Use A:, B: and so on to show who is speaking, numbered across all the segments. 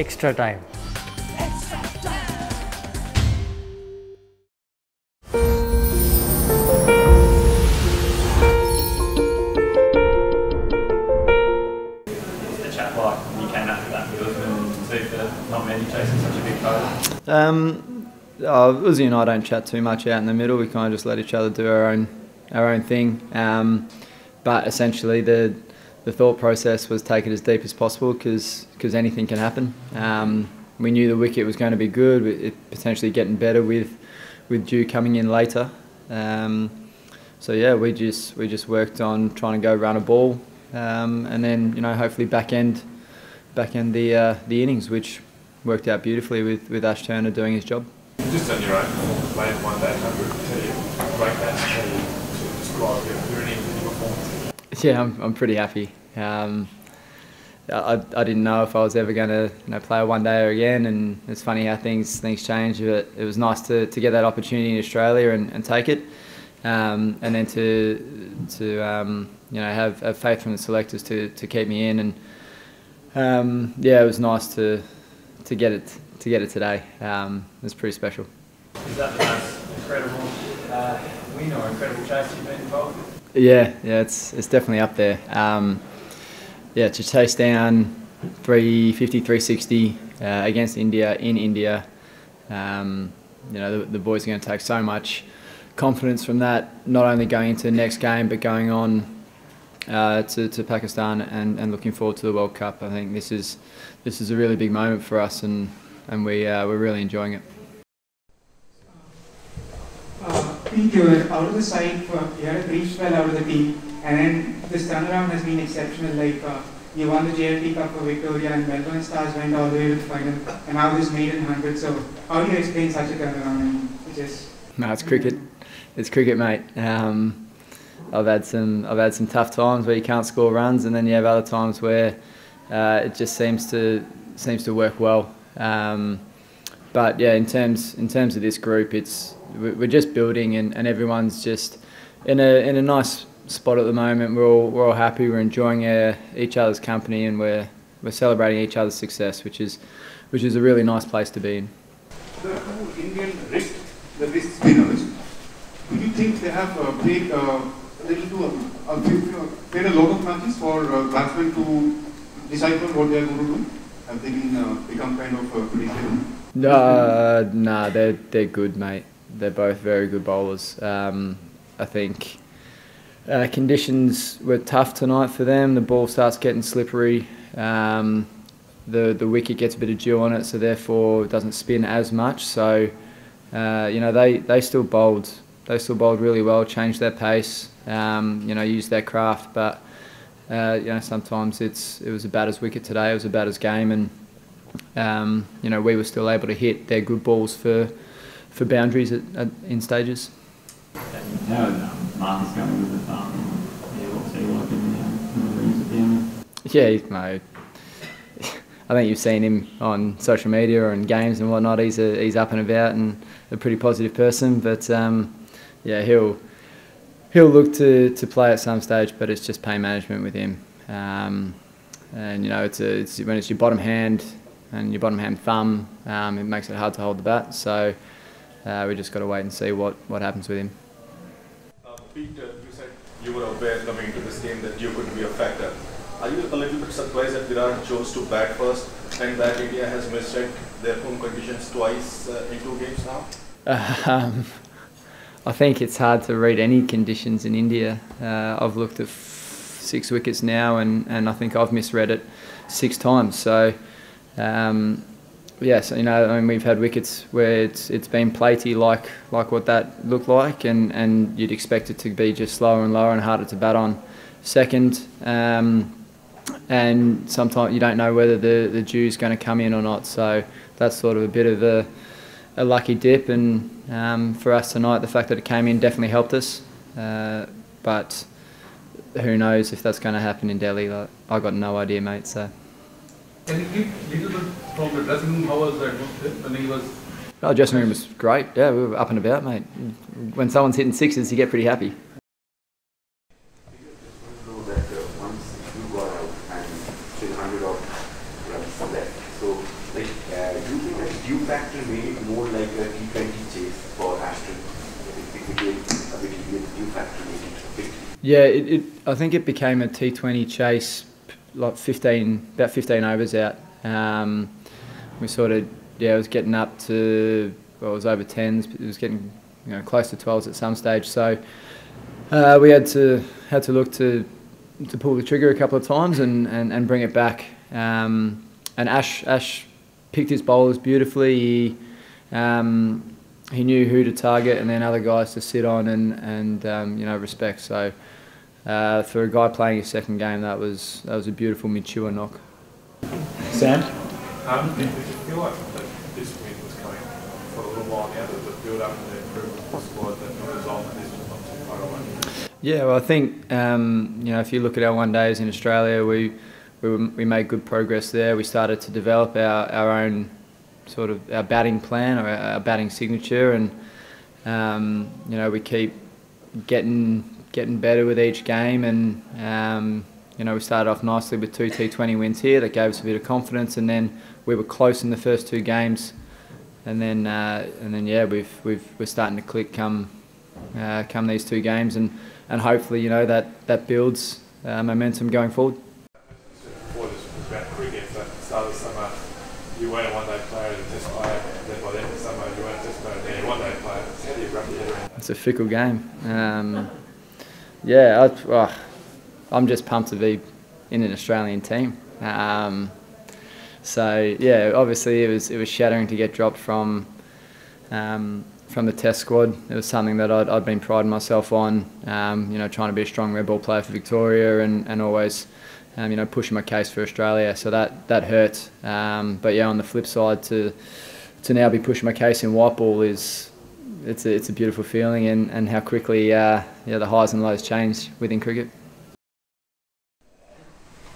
A: extra time.
B: The chat like when you came after that with Usman and Zufa, not many chasing such a big photo?
C: Uzi and I don't chat too much out in the middle. We kind of just let each other do our own thing. But essentially the thought process was take it as deep as possible because anything can happen. We knew the wicket was going to be good, it potentially getting better with Dew coming in later. So yeah, we just worked on trying to go run a ball, and then hopefully back end the innings, which worked out beautifully with Ash Turner doing his job.
D: Just on your own, played 1 day 100, tell you break that, tell you to describe your innings performance.
C: Yeah, I'm pretty happy. I didn't know if I was ever going to play a one-dayer again, and it's funny how things change. But it was nice to get that opportunity in Australia and take it, and then to have faith from the selectors to keep me in, and yeah, it was nice to get it today. It was pretty special.
B: Is that the most incredible win or incredible chase you've been involved with?
C: Yeah, it's definitely up there. Yeah, to chase down 350, 360 against India in India. The boys are going to take so much confidence from that, not only going into the next game but going on to Pakistan and looking forward to the World Cup. I think this is a really big moment for us, and we're really enjoying it.
E: I think you were out of the side you had a brief spell out of the team, and then this turnaround has been exceptional. Like you won the JLT Cup for Victoria, and Melbourne Stars went all the way to the final, and now this maiden 100. So how do you explain such a turnaround?
C: No, it's cricket. It's cricket, mate. I've had some tough times where you can't score runs, and then you have other times where it just seems to work well. But yeah, in terms of this group, we're just building, and everyone's just in a nice spot at the moment. We're all happy. We're enjoying each other's company, and we're celebrating each other's success, which is a really nice place to be in.
D: The two Indian wrist spinners, do you think they have played a lot of matches for batsmen to decipher what they are going to do? Have they become kind of predictable?
C: No, they're good, mate. They're both very good bowlers. I think conditions were tough tonight for them. The ball starts getting slippery. The wicket gets a bit of dew on it, so therefore it doesn't spin as much. So they still bowled. They still bowled really well. Changed their pace. Used their craft, but sometimes it was a batter's wicket today. It was a batter's game, and we were still able to hit their good balls for boundaries in stages.
B: How is Marcus going with the what's he like in the rings at the end?
C: Yeah, mate. I think you've seen him on social media or in games and whatnot. He's up and about and a pretty positive person. But yeah, he'll look to play at some stage, but it's just pain management with him. And it's when it's your bottom hand and your bottom hand thumb, it makes it hard to hold the bat. So we just got to wait and see what happens with him.
D: Pete, you said you were aware coming into this game that you could be a factor. Are you a little bit surprised that Virat chose to bat first and that India has misread their home conditions twice in 2 games now?
C: I think it's hard to read any conditions in India. I've looked at 6 wickets now, and I think I've misread it 6 times. So, yes, we've had wickets where it's been platey like what that looked like, and you'd expect it to be just slower and lower and harder to bat on second. And sometimes you don't know whether the dew's going to come in or not. So that's sort of a bit of a lucky dip, and for us tonight, the fact that it came in definitely helped us. But who knows if that's going to happen in Delhi? Like, I got no idea, mate. So.
F: Can you give a little bit from the dressing room? How was the atmosphere when he was?
C: Oh, dressing room was great. Yeah, we were up and about, mate. When someone's hitting sixes, you get pretty happy.
A: Like, do you think that due factor made it more like a T20 chase for Aston? It became a bit easier, due factor made it a bit.
C: Yeah, I think it became a T20 chase, like about 15 overs out. We sort of, it was getting up to, well, it was over 10s, but it was getting, close to 12s at some stage. So we had to look to pull the trigger a couple of times and bring it back. And Ash picked his bowlers beautifully. He knew who to target and then other guys to sit on and respect. So for a guy playing his second game, that was a beautiful mature knock.
B: Sam?
F: Did you feel like that this win was coming for a little while now, that the build up and the improvement of the squad, that the result of this was not too far away?
C: Yeah, well, I think if you look at our one days in Australia, we made good progress there. We started to develop our own sort of our batting plan or our batting signature, and we keep getting better with each game. And we started off nicely with 2 T20 wins here. That gave us a bit of confidence, and then we were close in the first 2 games, and then we're starting to click come these 2 games, and hopefully that builds momentum going forward.
F: Before this was about cricket, so at the start of the summer you weren't a one-day player, a test player, then by the end of the summer you weren't a test player, then you're a one-day player. How do you wrap your head around that?
C: It's a fickle game. I'm just pumped to be in an Australian team. So yeah, obviously it was shattering to get dropped from the Test squad. It was something that I'd been priding myself on. Trying to be a strong red ball player for Victoria and always pushing my case for Australia. So that hurt. But yeah, on the flip side, to now be pushing my case in white ball it's a beautiful feeling, and how quickly the highs and lows change within cricket.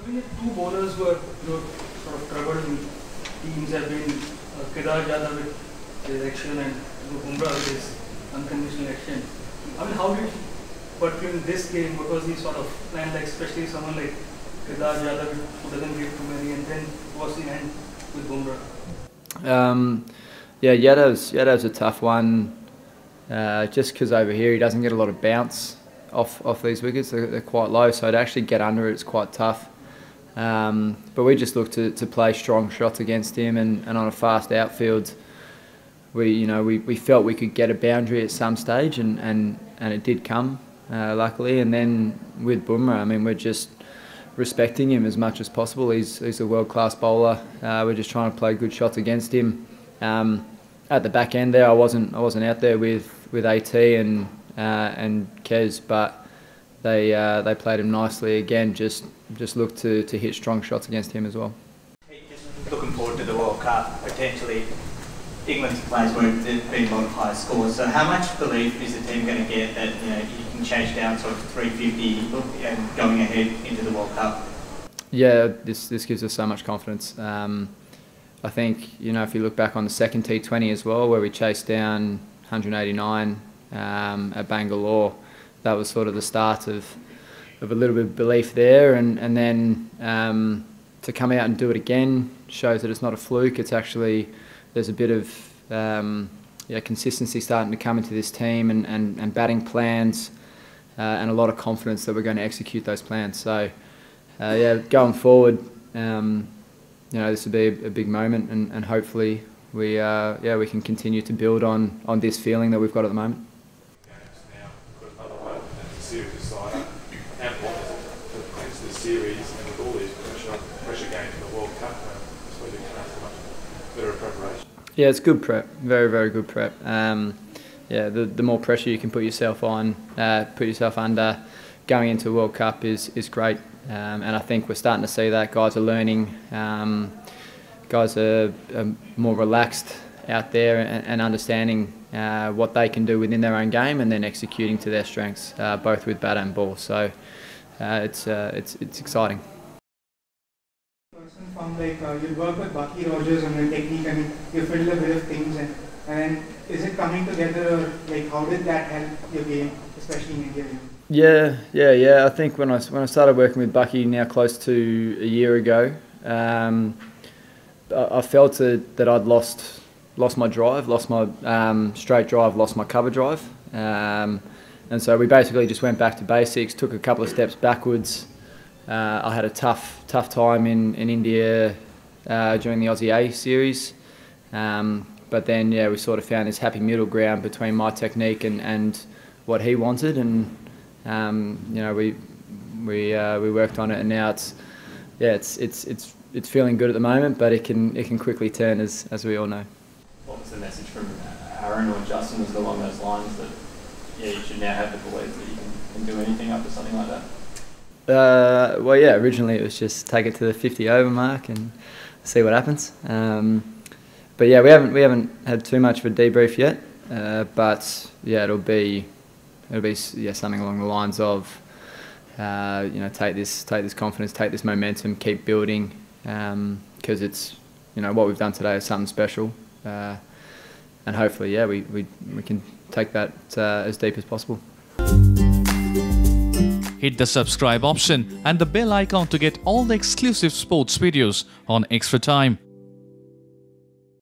G: I mean, 2 bowlers were sort of troubled in teams have been Kedar Jadhav with his action and Bumrah with his unconditional action. I mean, how did, particularly in this game, what was the sort of plan, like especially someone like Kedar Jadhav who doesn't give too many, and then was the end with Bumrah?
C: Yadav's a tough one, just because over here he doesn't get a lot of bounce off these wickets. They're quite low, so to actually get under it's quite tough. But we just look to play strong shots against him, and on a fast outfield, we felt we could get a boundary at some stage, and it did come, luckily. And then with Bumrah, I mean, we're just respecting him as much as possible. He's a world-class bowler. We're just trying to play good shots against him. At the back end there, I wasn't out there with AT and Kez, but they played him nicely again. Just look to hit strong shots against him as well.
H: Looking forward to the World Cup, potentially England's players won't be a lot of high scores. So how much belief is the team going to get that you can chase down sort of 350 and going ahead into the World Cup? Yeah,
C: this gives us so much confidence. I think if you look back on the second T20 as well, where we chased down 189 at Bangalore, that was sort of the start of a little bit of belief there, and then to come out and do it again shows that it's not a fluke. It's actually, there's a bit of consistency starting to come into this team, and batting plans, and a lot of confidence that we're going to execute those plans. So going forward, this will be a big moment, and hopefully we can continue to build on this feeling that we've got at the moment.
F: Now, got another one, and it's a serious decider. How important is it to clinch this series, and with all these pressure games in the World Cup, I suppose you can ask much better preparation? Yeah,
C: it's good prep, very, very good prep. The more pressure you can put yourself on, put yourself under, going into a World Cup is great. And I think we're starting to see that. Guys are learning, guys are more relaxed out there and understanding what they can do within their own game, and then executing to their strengths, both with bat and ball. So it's exciting.
E: From you work with Bucky Rogers on the technique, and you fiddle a bit of things, and is it coming together, or how did that help your game, especially in India?
C: Yeah. I think when I started working with Bucky now close to a year ago, I felt that I'd lost my drive, lost my straight drive, lost my cover drive, and so we basically just went back to basics, took a couple of steps backwards. I had a tough time in India during the Aussie A series, but then we sort of found this happy middle ground between my technique and what he wanted, and we worked on it, and now it's feeling good at the moment, but it can quickly turn, as we all know.
B: What was the message from Aaron or Justin? Was it along those lines that you should now have the belief that you can do anything after something like that?
C: Well, originally it was just take it to the 50 over mark and see what happens. But we haven't had too much of a debrief yet. But it'll be something along the lines of take this confidence, take this momentum, keep building, because it's what we've done today is something special, and hopefully we can take that as deep as possible.
I: Hit the subscribe option and the bell icon to get all the exclusive sports videos on Extra Time.